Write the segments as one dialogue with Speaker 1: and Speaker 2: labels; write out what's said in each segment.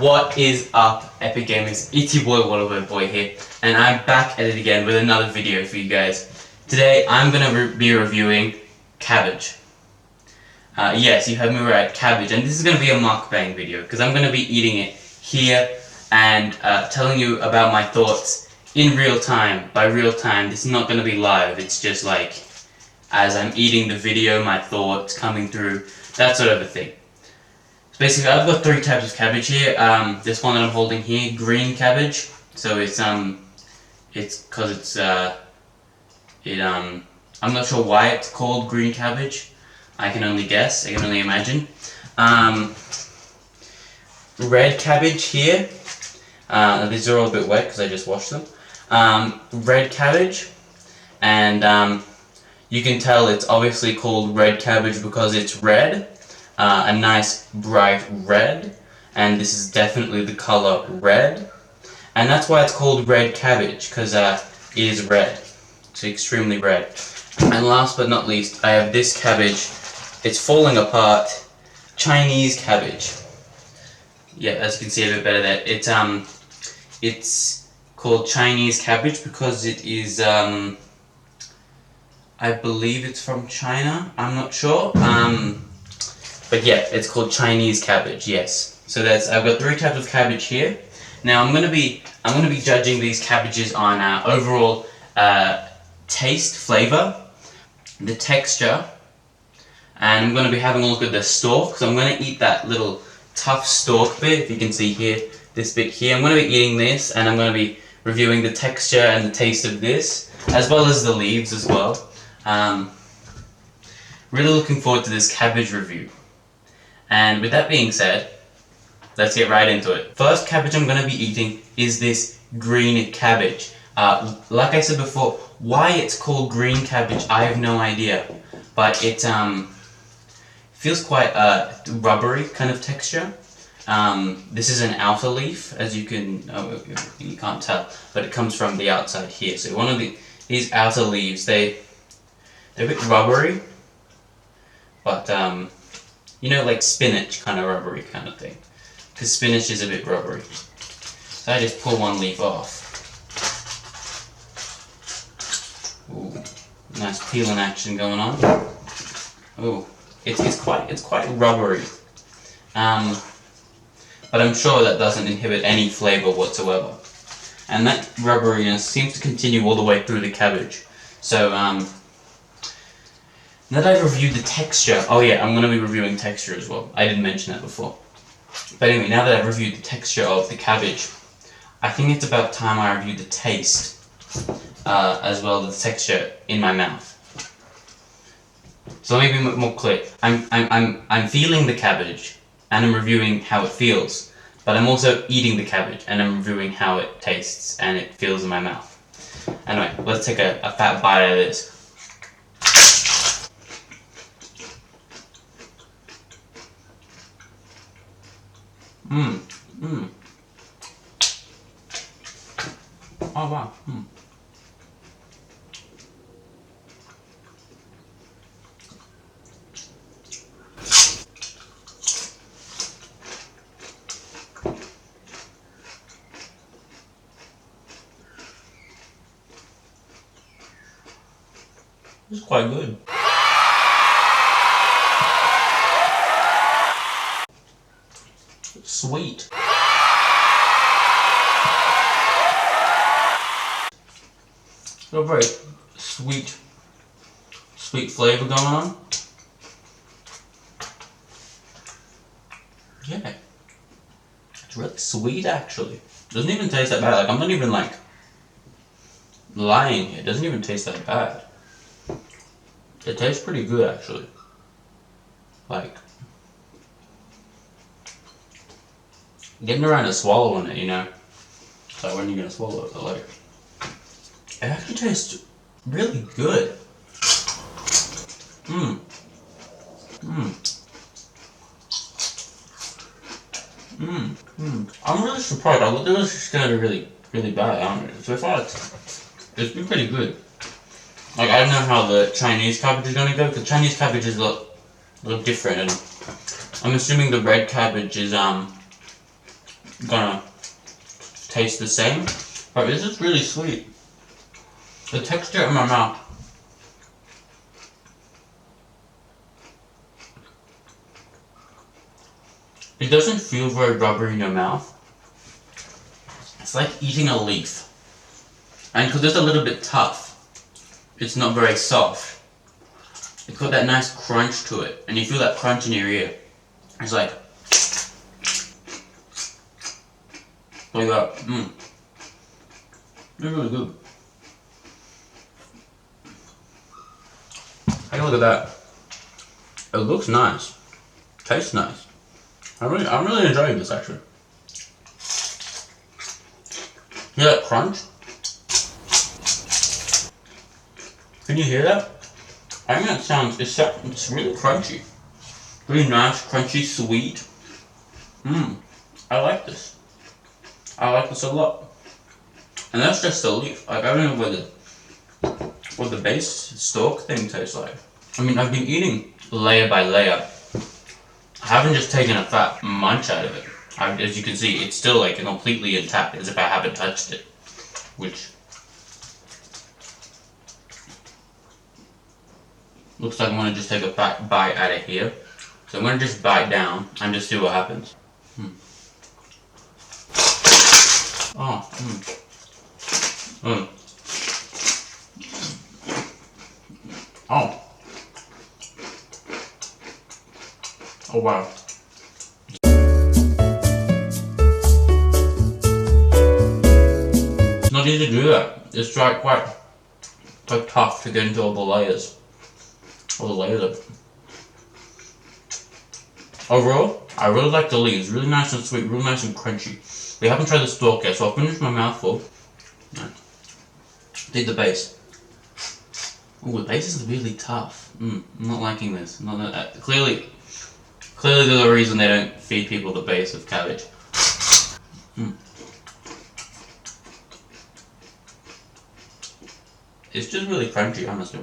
Speaker 1: What is up, Epic Gamers? It's your boy Waterboy here, and I'm back at it again with another video for you guys. Today I'm gonna be reviewing cabbage. Yes, you heard me right, cabbage, and this is gonna be a mukbang video because I'm gonna be eating it here and telling you about my thoughts in real time. By real time, this is not gonna be live. It's just like as I'm eating the video, my thoughts coming through, that sort of a thing. Basically, I've got three types of cabbage here. This one that I'm holding here, green cabbage. So it's because I'm not sure why it's called green cabbage. I can only guess. I can only imagine. Red cabbage here. These are all a bit wet because I just washed them. Red cabbage, and you can tell it's obviously called red cabbage because it's red. A nice bright red, and this is definitely the color red, and that's why it's called red cabbage, because it is red. It's extremely red. And last but not least, I have this cabbage. It's falling apart. Chinese cabbage. Yeah, as you can see a bit better there. It's called Chinese cabbage because it is I believe it's from China. I'm not sure. But yeah, it's called Chinese cabbage. Yes. So I've got three types of cabbage here. Now I'm gonna be judging these cabbages on overall taste, flavor, the texture, and I'm gonna be having a look at the stalk. because I'm gonna eat that little tough stalk bit. If you can see here, this bit here, I'm gonna be eating this, and I'm gonna be reviewing the texture and the taste of this, as well as the leaves as well. Really looking forward to this cabbage review. And with that being said, let's get right into it. First cabbage I'm going to be eating is this green cabbage. Like I said before, why it's called green cabbage, I have no idea. But it feels quite rubbery kind of texture. This is an outer leaf, as you can't tell, but it comes from the outside here. So one of these outer leaves, they're a bit rubbery, but you know, like spinach kind of rubbery kind of thing. Because spinach is a bit rubbery. So I just pull one leaf off. Ooh, nice peeling action going on. Ooh, it's quite rubbery. But I'm sure that doesn't inhibit any flavor whatsoever. And that rubberiness seems to continue all the way through the cabbage. So now that I've reviewed the texture, oh yeah, I'm going to be reviewing texture as well. I didn't mention that before. But anyway, now that I've reviewed the texture of the cabbage, I think it's about time I reviewed the taste, as well as the texture in my mouth. So let me be more clear. I'm feeling the cabbage, and I'm reviewing how it feels. But I'm also eating the cabbage, and I'm reviewing how it tastes, and it feels in my mouth. Anyway, let's take a fat bite out of this. Oh wow. This is quite good. Sweet. So very sweet flavor going on. Yeah, it's really sweet actually. Doesn't even taste that bad. Like I'm not even like lying here. It doesn't even taste that bad. It tastes pretty good actually. Like getting around to swallowing it, you know. So when are you gonna swallow it? Like, it actually tastes really good. I'm really surprised. I thought it was just gonna be really bad. So far it's been pretty good. Like I don't know how the Chinese cabbage is gonna go, because Chinese cabbage is a little different, and I'm assuming the red cabbage is gonna taste the same, but this is really sweet. The texture in my mouth. It doesn't feel very rubbery in your mouth. It's like eating a leaf. And because it's a little bit tough, it's not very soft. It's got that nice crunch to it, and you feel that crunch in your ear. It's like that. It's really good. Take a look at that. It looks nice. Tastes nice. I'm really enjoying this actually. Hear that crunch? Can you hear that? I think that sounds, it's really crunchy. Really nice, crunchy, sweet. I like this. I like this a lot. And that's just the leaf. Like, I don't know what the base stalk thing tastes like. I mean, I've been eating layer by layer. I haven't just taken a fat munch out of it. As you can see, it's still like completely intact, as if I haven't touched it. Which looks like I'm gonna just take a fat bite out of here. So I'm gonna just bite down and just see what happens. Oh wow. It's not easy to do that. It's like quite tough to get into all the layers. All the layers of it. Overall, I really like the leaves. Really nice and sweet, really nice and crunchy. We haven't tried the stalk yet, so I'll finish my mouthful. Take the base. Oh, the base is really tough. I'm not liking this. Clearly there's a reason they don't feed people the base of cabbage. It's just really crunchy, honestly.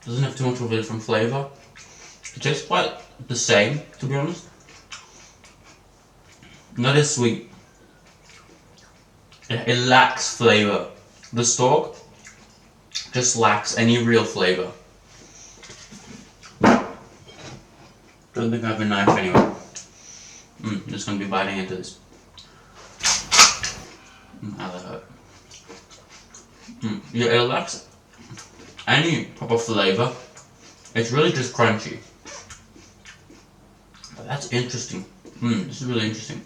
Speaker 1: Doesn't have too much of a different flavor. It tastes quite the same, to be honest. Not as sweet. It lacks flavor. The stalk just lacks any real flavor. Don't think I have a knife anyway. I'm just gonna be biting into this. How that hurt. Yeah, it lacks any proper flavor. It's really just crunchy. But that's interesting. This is really interesting.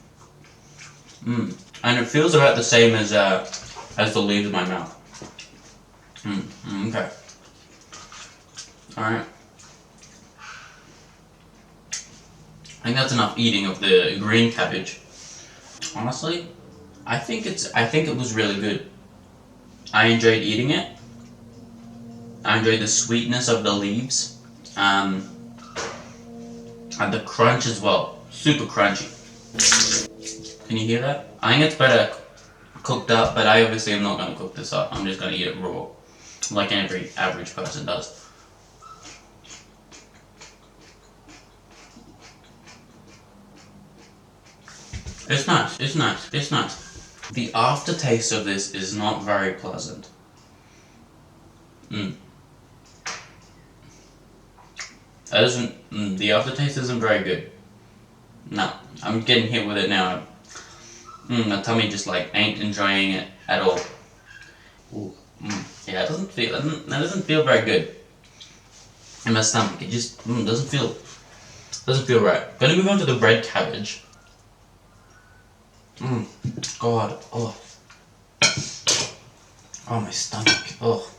Speaker 1: And it feels about the same as the leaves in my mouth. Okay. Alright. I think that's enough eating of the green cabbage. Honestly, I think it was really good. I enjoyed eating it. I enjoyed the sweetness of the leaves. And the crunch as well. Super crunchy. Can you hear that? I think it's better cooked up, but I obviously am not going to cook this up. I'm just going to eat it raw. Like every average person does. It's nice, it's nice, it's nice. The aftertaste of this is not very pleasant. The aftertaste isn't very good. No, I'm getting hit with it now. My tummy just like ain't enjoying it at all. Yeah, that doesn't feel very good in my stomach. It just doesn't feel right. Gonna move on to the red cabbage. God, oh, my stomach, oh.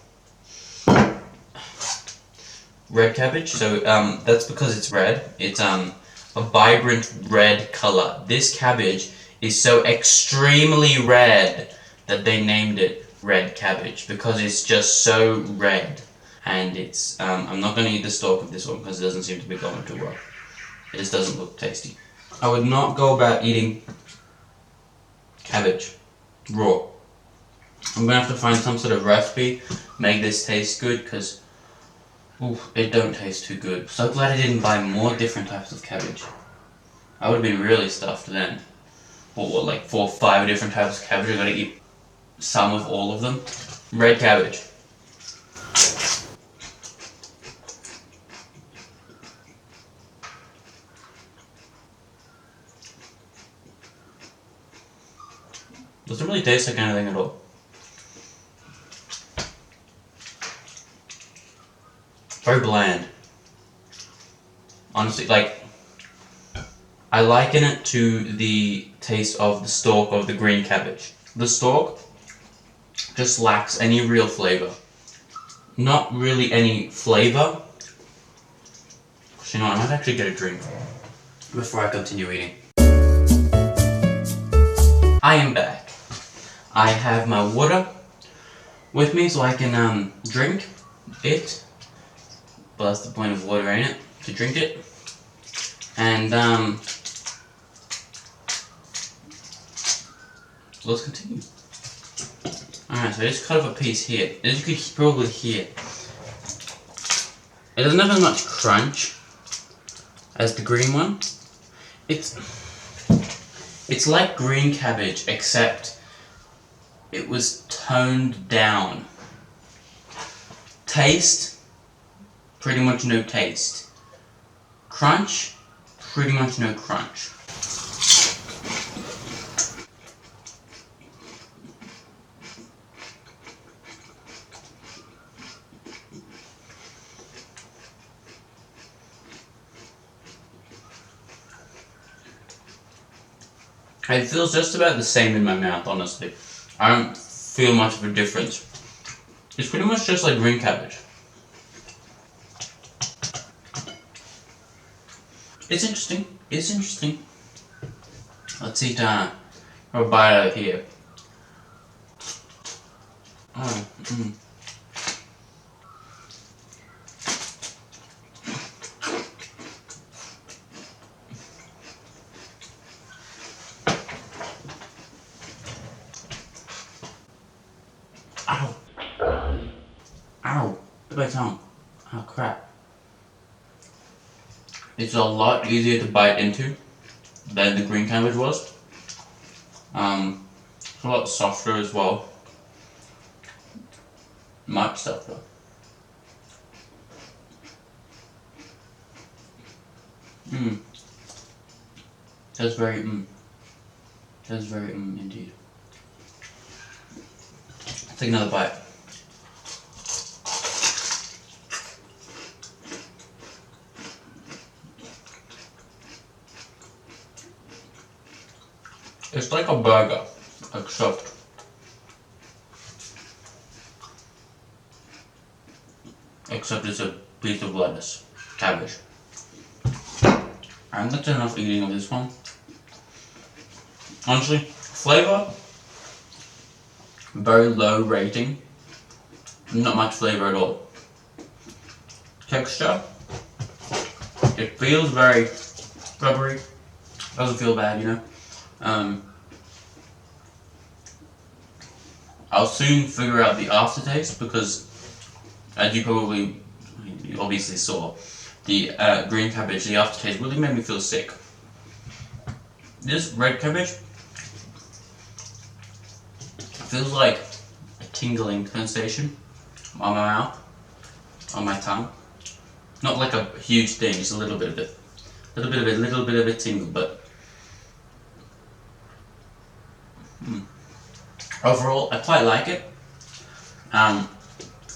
Speaker 1: Red cabbage, so that's because it's red. It's a vibrant red color. This cabbage is so extremely red that they named it red cabbage, because it's just so red. And it's, I'm not going to eat the stalk of this one because it doesn't seem to be going too well. It just doesn't look tasty. I would not go about eating cabbage raw. I'm gonna have to find some sort of recipe, make this taste good, because it don't taste too good. So glad I didn't buy more different types of cabbage. I would have been really stuffed then. What, like 4 or 5 different types of cabbage? I gotta eat some of all of them. Red cabbage. Doesn't really taste like anything at all. Very bland. Honestly, like, I liken it to the taste of the stalk of the green cabbage. The stalk just lacks any real flavor. Not really any flavor. So, you know, I might actually get a drink before I continue eating. I am back. I have my water with me so I can drink it. But that's the point of water, ain't it? To drink it. And let's continue. Alright, so I just cut off a piece here. As you could probably hear, it doesn't have as much crunch as the green one. It's like green cabbage, except it was toned down. Taste, pretty much no taste. Crunch, pretty much no crunch. It feels just about the same in my mouth, honestly. I don't feel much of a difference. It's pretty much just like green cabbage. It's interesting. It's interesting. Let's eat a bite out of here. Oh, Ow. Ow. Look at my tongue. Oh crap. It's a lot easier to bite into than the green cabbage was. It's a lot softer as well. Much softer. That's very indeed. Take another bite. It's like a burger, except it's a piece of lettuce, cabbage. And that's enough eating of this one. Honestly, flavor, very low rating. Not much flavor at all. Texture, it feels very rubbery. Doesn't feel bad, you know. I'll soon figure out the aftertaste because, as you obviously saw, the green cabbage, the aftertaste really made me feel sick. This red cabbage feels like a tingling sensation on my mouth, on my tongue. Not like a huge thing, just a little bit of it. A little bit of a tingle, but overall, I quite like it.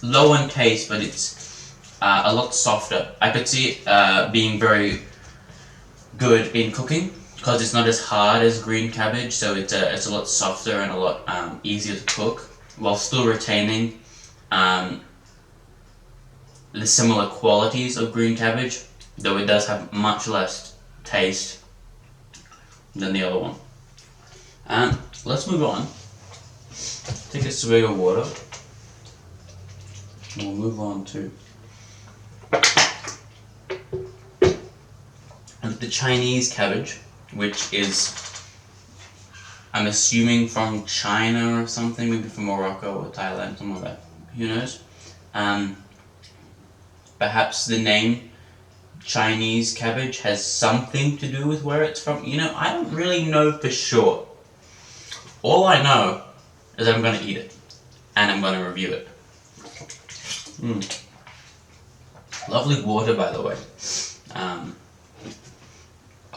Speaker 1: Low in taste, but it's a lot softer. I could see it being very good in cooking because it's not as hard as green cabbage, so it's a lot softer and a lot easier to cook while still retaining the similar qualities of green cabbage, though it does have much less taste than the other one. Let's move on. Take a swig of water. We'll move on to the Chinese cabbage, which is, I'm assuming, from China or something, maybe from Morocco or Thailand, something like that. Who knows? Perhaps the name Chinese cabbage has something to do with where it's from. I don't really know for sure. All I know is I'm gonna eat it, and I'm gonna review it. Lovely water, by the way.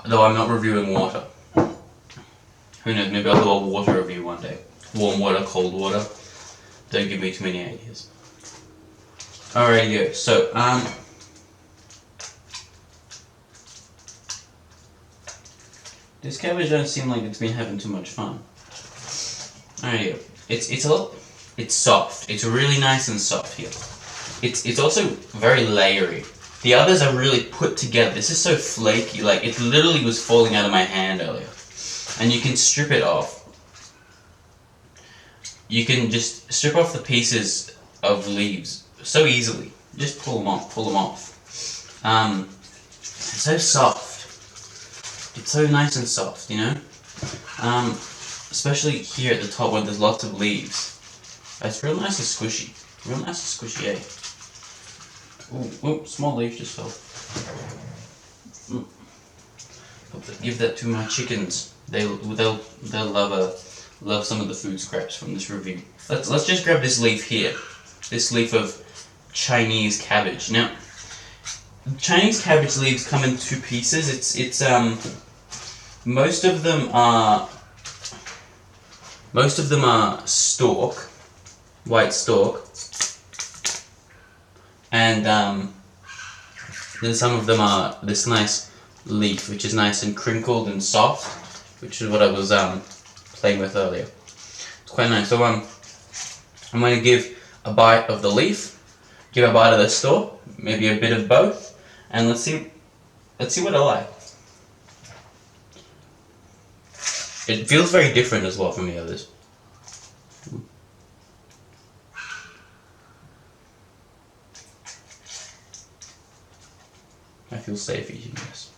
Speaker 1: Though I'm not reviewing water. Who knows, maybe I'll do a water review one day. Warm water, cold water. Don't give me too many ideas. Alrighty, so, this cabbage don't seem like it's been having too much fun. Alrighty, it's soft. It's really nice and soft here. It's also very layery. The others are really put together. This is so flaky, like it literally was falling out of my hand earlier. And you can strip it off. You can just strip off the pieces of leaves so easily. Just pull them off. It's so soft. It's so nice and soft, especially here at the top where there's lots of leaves. It's real nice and squishy. Eh? Ooh, small leaf just fell. Give that to my chickens. They'll love some of the food scraps from this review. Let's just grab this leaf here. This leaf of Chinese cabbage. Now, Chinese cabbage leaves come in two pieces. It's most of them are stalk, white stalk, and then some of them are this nice leaf, which is nice and crinkled and soft, which is what I was playing with earlier. It's quite nice. So I'm going to give a bite of the leaf, give a bite of the stalk, maybe a bit of both, and let's see what I like. It feels very different as well from the others. I feel safe eating this.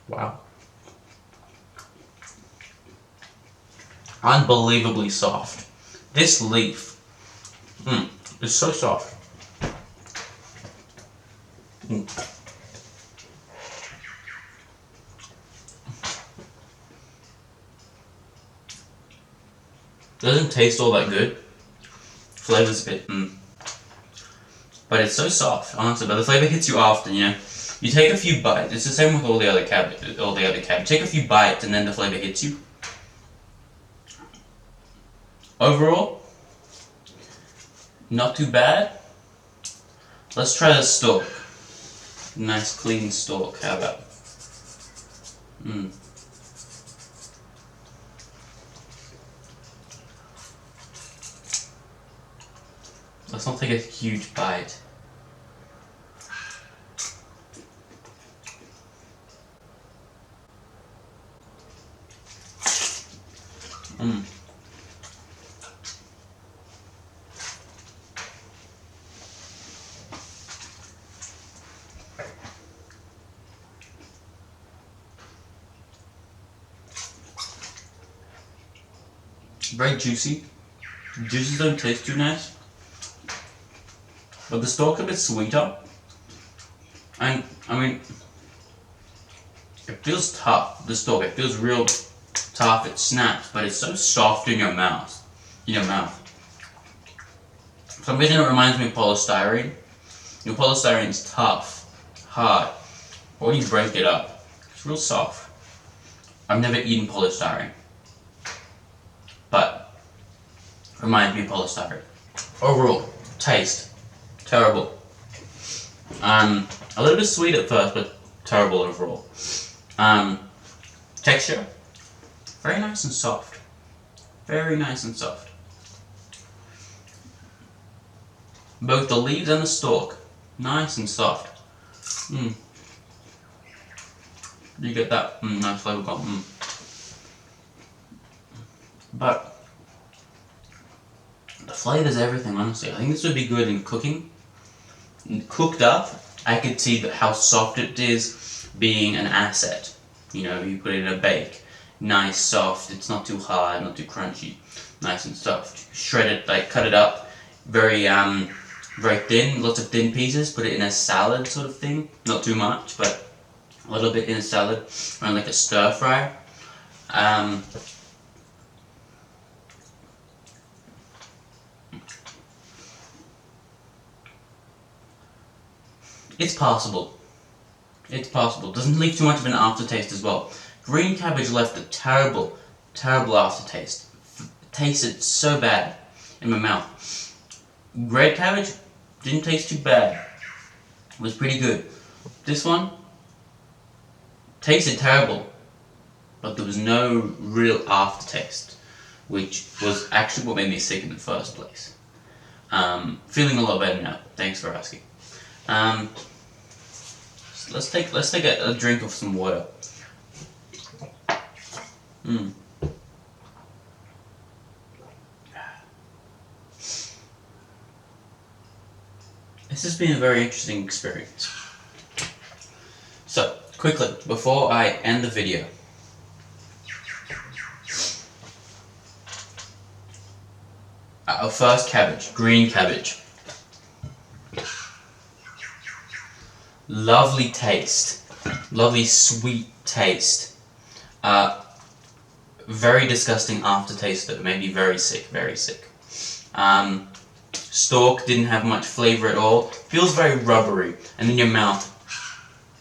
Speaker 1: Wow. Unbelievably soft. This leaf is so soft. Doesn't taste all that good. Flavor's a bit, but it's so soft, honestly. But the flavor hits you after, You take a few bites. It's the same with all the other cabbage. Take a few bites, and then the flavor hits you. Overall, not too bad. Let's try the stalk. Nice clean stalk. How about? Let's not take a huge bite. Very juicy. The juices don't taste too nice. But the stalk's a bit sweeter. And, it feels tough, the stalk. It feels real tough, it snaps, but it's so soft in your mouth. For some reason it reminds me of polystyrene. Polystyrene's tough, hard, but when you break it up, it's real soft. I've never eaten polystyrene, but it reminds me of polystyrene. Overall, taste, terrible. A little bit sweet at first, but terrible overall. Texture, very nice and soft. Very nice and soft. Both the leaves and the stalk, nice and soft. You get that nice flavor comp. But the flavor's everything, honestly. I think this would be good in cooking. Cooked up, I could see how soft it is being an asset. You put it in a bake. Nice, soft, it's not too hard, not too crunchy. Nice and soft. Shred it, cut it up. very thin, lots of thin pieces. Put it in a salad sort of thing, not too much, but a little bit in a salad, or like a stir fry. It's possible. It's possible. Doesn't leave too much of an aftertaste as well. Green cabbage left a terrible, terrible aftertaste. Tasted so bad in my mouth. Red cabbage didn't taste too bad. It was pretty good. This one tasted terrible, but there was no real aftertaste, which was actually what made me sick in the first place. Feeling a lot better now. Thanks for asking. Let's take a drink of some water. This has been a very interesting experience. So, quickly, before I end the video, our first cabbage, green cabbage. Lovely taste, lovely sweet taste. Very disgusting aftertaste that made me very sick, very sick. Stalk didn't have much flavor at all. Feels very rubbery, and in your mouth,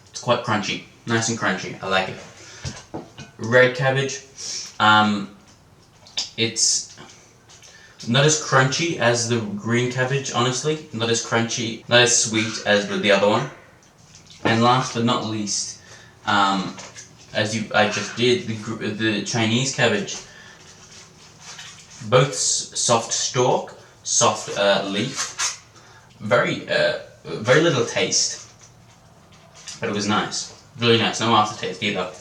Speaker 1: it's quite crunchy, nice and crunchy. I like it. Red cabbage, it's not as crunchy as the green cabbage, honestly. Not as crunchy, not as sweet as the other one. And last but not least, I just did, the Chinese cabbage. Both soft stalk, soft leaf, very little taste, but it was nice, really nice. No aftertaste either.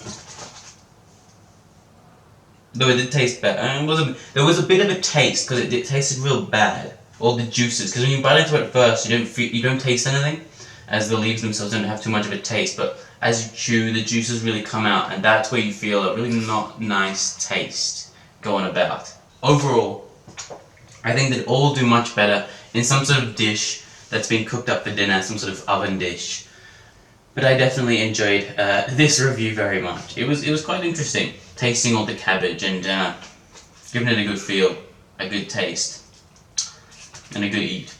Speaker 1: Though it did taste better, and there was a bit of a taste because it tasted real bad. All the juices, because when you bite into it at first, you don't taste anything, as the leaves themselves don't have too much of a taste. But as you chew, the juices really come out, and that's where you feel a really not nice taste going about. Overall, I think they'd all do much better in some sort of dish that's been cooked up for dinner, some sort of oven dish. But I definitely enjoyed this review very much. It was quite interesting, tasting all the cabbage and giving it a good feel, a good taste, and a good eat.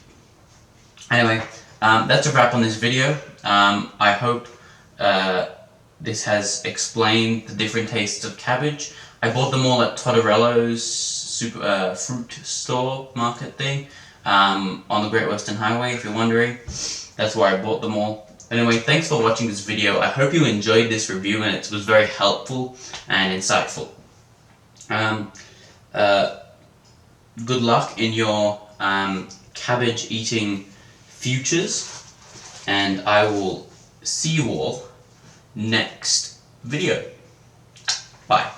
Speaker 1: Anyway, that's a wrap on this video. I hope this has explained the different tastes of cabbage. I bought them all at Totterello's fruit store market thing on the Great Western Highway, if you're wondering. That's where I bought them all. Anyway, thanks for watching this video. I hope you enjoyed this review and it was very helpful and insightful. Good luck in your cabbage eating futures, and I will see you all next video. Bye.